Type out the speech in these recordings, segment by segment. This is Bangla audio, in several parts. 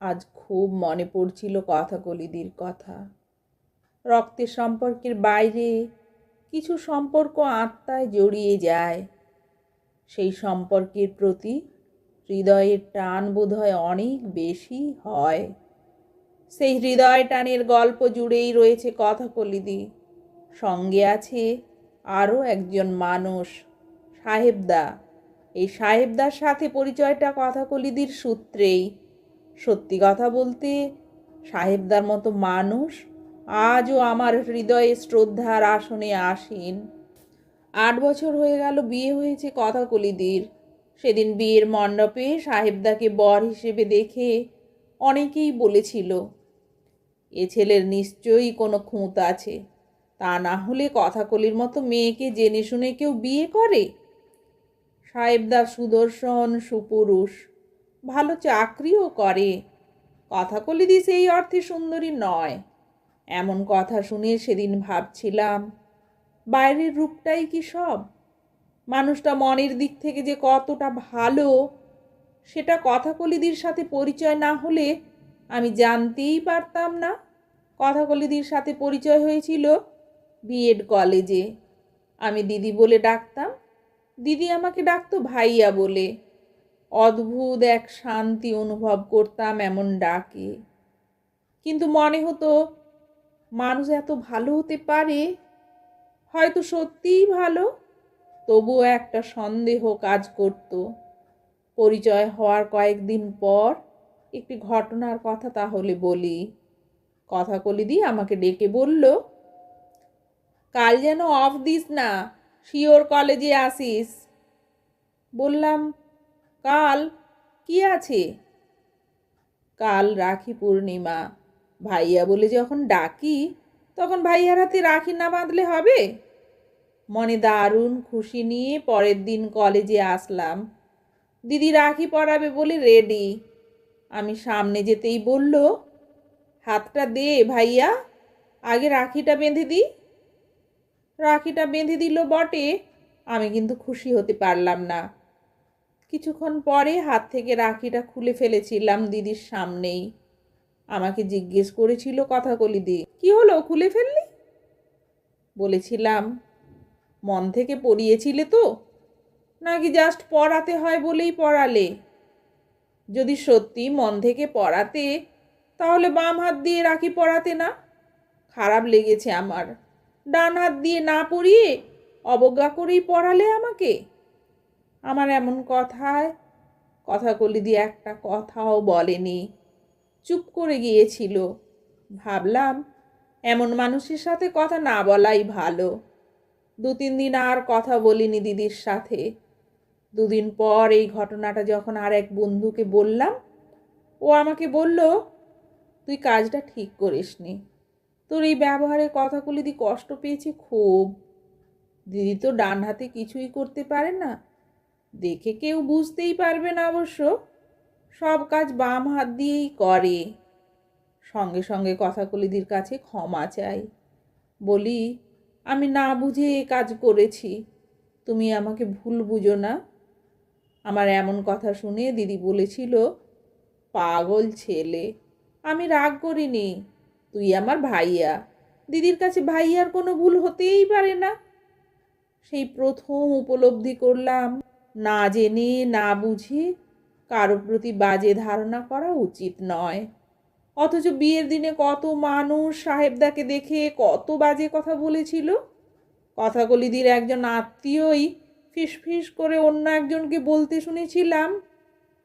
আজ খুব মনে পড়ছিল কথাকলিদির কথা। রক্তের সম্পর্কের বাইরে কিছু সম্পর্ক আত্মায় জড়িয়ে যায়। সেই সম্পর্কের প্রতি হৃদয়ের টান বোধহয় অনেক বেশি হয়। সেই হৃদয় টানের গল্প জুড়েই রয়েছে কথাকলিদি। সঙ্গে আছে আরও একজন মানুষ, সাহেবদা। এই সাহেবদার সাথে পরিচয়টা কথাকলিদির সূত্রেই। সত্যি কথা বলতে, সাহেবদার মতো মানুষ আজও আমার হৃদয়ে শ্রদ্ধার আসনে আসীন। 8 বছর হয়ে গেল বিয়ে হয়েছে কথাকলিদির। সেদিন বিয়ের মণ্ডপে সাহেবদাকে বর হিসেবে দেখে অনেকেই বলেছিল, এ ছেলের নিশ্চয়ই কোনো খুঁত আছে, তা না হলে কথাকলির মতো মেয়েকে জেনে শুনে কেউ বিয়ে করে? সাহেবদা সুদর্শন, সুপুরুষ, ভালো চাকরিও করে। কথাকলিদি সেই অর্থে সুন্দরী নয়। এমন কথা শুনে সেদিন ভাবছিলাম, বাইরের রূপটাই কি সব? মানুষটা মনের দিক থেকে যে কতটা ভালো, সেটা কথাকলিদির সাথে পরিচয় না হলে আমি জানতেই পারতাম না। কথাকলিদির সাথে পরিচয় হয়েছিল বিএড কলেজে। আমি দিদি বলে ডাকতাম, দিদি আমাকে ডাকতো ভাইয়া বলে। অদ্ভুত এক শান্তি অনুভব করতাম এমন ডাকে। কিন্তু মনে হতো, মানুষ এত ভালো হতে পারে? হয়তো সত্যিই ভালো। তবুও একটা সন্দেহ কাজ করত। পরিচয় হওয়ার কয়েকদিন পর একটি ঘটনার কথা তাহলে বলি। কথাকলিদি আমাকে ডেকে বলল, কাল যেন অফ দিস না, শিওর কলেজে আসিস। বললাম, কাল কি আছে? কাল রাখি পূর্ণিমা। ভাইয়া বলে যখন ডাকি, তখন ভাইয়ার হাতে রাখি না বাঁধলে হবে? মনে দারুণ খুশি নিয়ে পরের দিন কলেজে আসলাম। দিদি রাখি পরাবে বলে রেডি। আমি সামনে যেতেই বলল, হাতটা দে ভাইয়া, আগে রাখিটা বেঁধে দিই। রাখিটা বেঁধে দিল বটে, আমি কিন্তু খুশি হতে পারলাম না। কিছুক্ষণ পরে হাত থেকে রাখিটা খুলে ফেলেছিলাম দিদির সামনেই। আমাকে জিজ্ঞেস করেছিল কথাকলিদি, কি হলো, খুলে ফেললি? বলেছিলাম, মন থেকে পরিয়েছিলে তো, নাকি জাস্ট পড়াতে হয় বলেই পড়ালে? যদি সত্যি মন থেকে পড়াতে, তাহলে বাম হাত দিয়ে রাখি পরাতে না? খারাপ লেগেছে আমার। ডান হাত দিয়ে না পরিয়ে অবজ্ঞা করেই পড়ালে আমাকে। আমার এমন কথায় কথাকলিদি একটা কথাও বলেনি, চুপ করে গিয়েছিল। ভাবলাম, এমন মানুষের সাথে কথা না বলাই ভালো। 2-3 দিন আর কথা বলিনি দিদির সাথে। 2 দিন পর এই ঘটনাটা যখন আর এক বন্ধুকে বললাম, ও আমাকে বলল, তুই কাজটা ঠিক করিসনি। তোর এই ব্যবহারে কথাকলিদি কষ্ট পেয়েছে খুব। দিদি তো ডান হাতে কিছুই করতে পারে না, দেখে কেউ বুঝতেই পারবে না অবশ্য। সব কাজ বাম হাত দিয়েই করে। সঙ্গে সঙ্গে কথাকলিদির কাছে ক্ষমা চাই। বলি, আমি না বুঝে এ কাজ করেছি, তুমি আমাকে ভুল বুঝো না। আমার এমন কথা শুনে দিদি বলেছিল, পাগল ছেলে। আমি রাগ করিনি, তুই আমার ভাইয়া, দিদির কাছে ভাইয়ার কোনো ভুল হতেই পারে না। সেই প্রথম উপলব্ধি করলাম, না জেনে না বুঝে কারো প্রতি বাজে ধারণা করা উচিত নয়। অথচ বিয়ের দিনে কত মানুষ সাহেবদাকে দেখে কত বাজে কথা বলেছিল। কথাকলিদির একজন আত্মীয়ই ফিসফিস করে অন্য একজনকে বলতে শুনেছিলাম,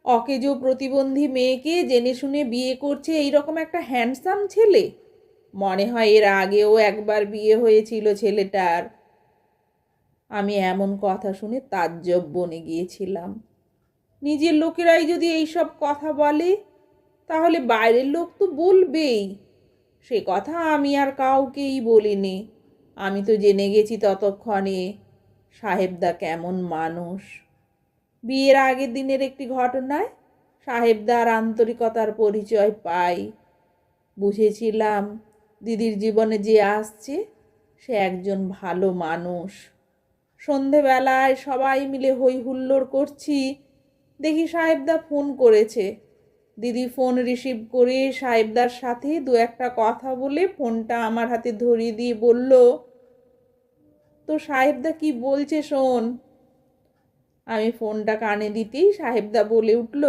অকেজো প্রতিবন্ধী মেয়েকে জেনে শুনে বিয়ে করছে এইরকম একটা হ্যান্ডসাম ছেলে। মনে হয় এর আগেও একবার বিয়ে হয়েছিল ছেলেটার। আমি এমন কথা শুনে তাজ্জব বনে গিয়েছিলাম। নিজের লোকেরাই যদি এইসব কথা বলে, তাহলে বাইরের লোক তো বলবেই। সে কথা আমি আর কাউকেই বলিনি। আমি তো জেনে গেছি ততক্ষণে সাহেবদা কেমন মানুষ। বিয়ের আগের দিনের একটি ঘটনায় সাহেবদার আন্তরিকতার পরিচয় পাই। বুঝেছিলাম, দিদির জীবনে যে আসছে সে একজন ভালো মানুষ। সন্ধেবেলায় সবাই মিলে হই হুল্লোড় করছি, দেখি সাহেবদা ফোন করেছে। দিদি ফোন রিসিভ করে সাহেবদার সাথে দু একটা কথা বলে ফোনটা আমার হাতে ধরিয়ে দিয়ে বলল, তো সাহেবদা কি বলছে শোন। আমি ফোনটা কানে দিতেই সাহেবদা বলে উঠল,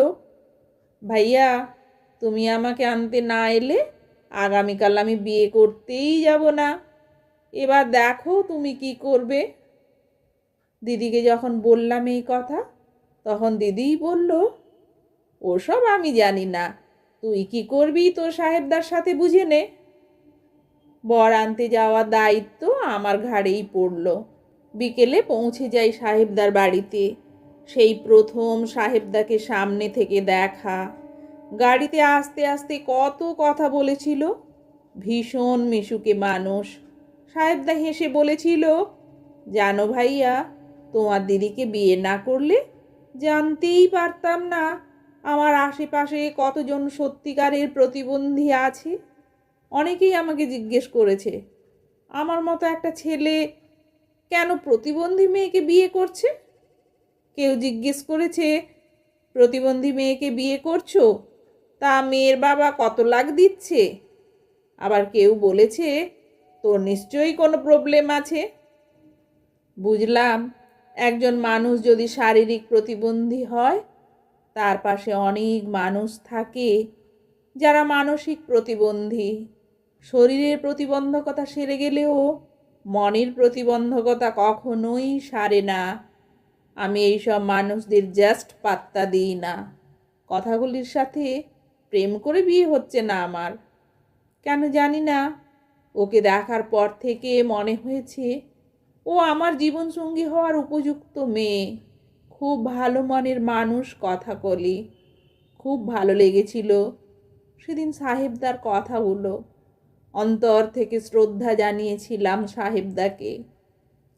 ভাইয়া তুমি আমাকে আনতে না এলে আগামীকাল আমি বিয়ে করতেই যাব না। এবার দেখো তুমি কি করবে। দিদিকে যখন বললাম এই কথা, তখন দিদিই বলল, ওসব আমি জানি না, তুই কি করবি তোর সাহেবদার সাথে বুঝে নে। বর আনতে যাওয়ার দায়িত্ব আমার ঘাড়েই পড়ল। বিকেলে পৌঁছে যাই সাহেবদার বাড়িতে। সেই প্রথম সাহেবদাকে সামনে থেকে দেখা। গাড়িতে আস্তে আস্তে কত কথা বলেছিল। ভীষণ মিশুকে মানুষ। সাহেবদা হেসে বলেছিল, জানো ভাইয়া, তোমার দিদিকে বিয়ে না করলে জানতেই পারতাম না আমার আশেপাশে কতজন সত্যিকারের প্রতিবন্ধী আছে। অনেকেই আমাকে জিজ্ঞেস করেছে, আমার মতো একটা ছেলে কেন প্রতিবন্ধী মেয়েকে বিয়ে করছে। কেউ জিজ্ঞেস করেছে, প্রতিবন্ধী মেয়েকে বিয়ে করছো, তা মেয়ের বাবা কত লাখ দিচ্ছে। আবার কেউ বলেছে, তোর নিশ্চয়ই কোনো প্রবলেম আছে। বুঝলাম, একজন মানুষ যদি শারীরিক প্রতিবন্ধী হয়, তার পাশে অনেক মানুষ থাকে যারা মানসিক প্রতিবন্ধী। শরীরের প্রতিবন্ধকতা সেরে গেলেও মনের প্রতিবন্ধকতা কখনোই সারে না। আমি এইসব মানুষদের জাস্ট পাত্তা দিই না। কথাগুলির সাথে প্রেম করে বিয়ে হচ্ছে না আমার। কেন জানি না, ওকে দেখার পর থেকে মনে হয়েছে ও আমার জীবনসঙ্গী হওয়ার উপযুক্ত মেয়ে। খুব ভালো মনের মানুষ কথাকলি। খুব ভালো লেগেছিল সেদিন সাহেবদার কথাগুলো। অন্তর থেকে শ্রদ্ধা জানিয়েছিলাম সাহেবদাকে।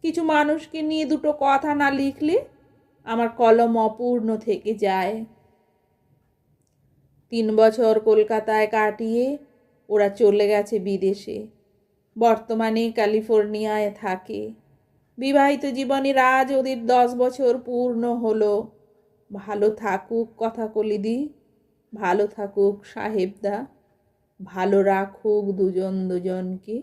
কিছু মানুষকে নিয়ে দুটো কথা না লিখলে আমার কলম অপূর্ণ থেকে যায়। 3 বছর কলকাতায় কাটিয়ে ওরা চলে গেছে বিদেশে। বর্তমানে ক্যালিফোর্নিয়ায় থাকে। বিবাহিত জীবনের আজ ওদের 10 বছর পূর্ণ হলো। ভালো থাকুক কথাকলিদি, ভালো থাকুক সাহেবদা, ভালো রাখুক দুজন দুজনকে।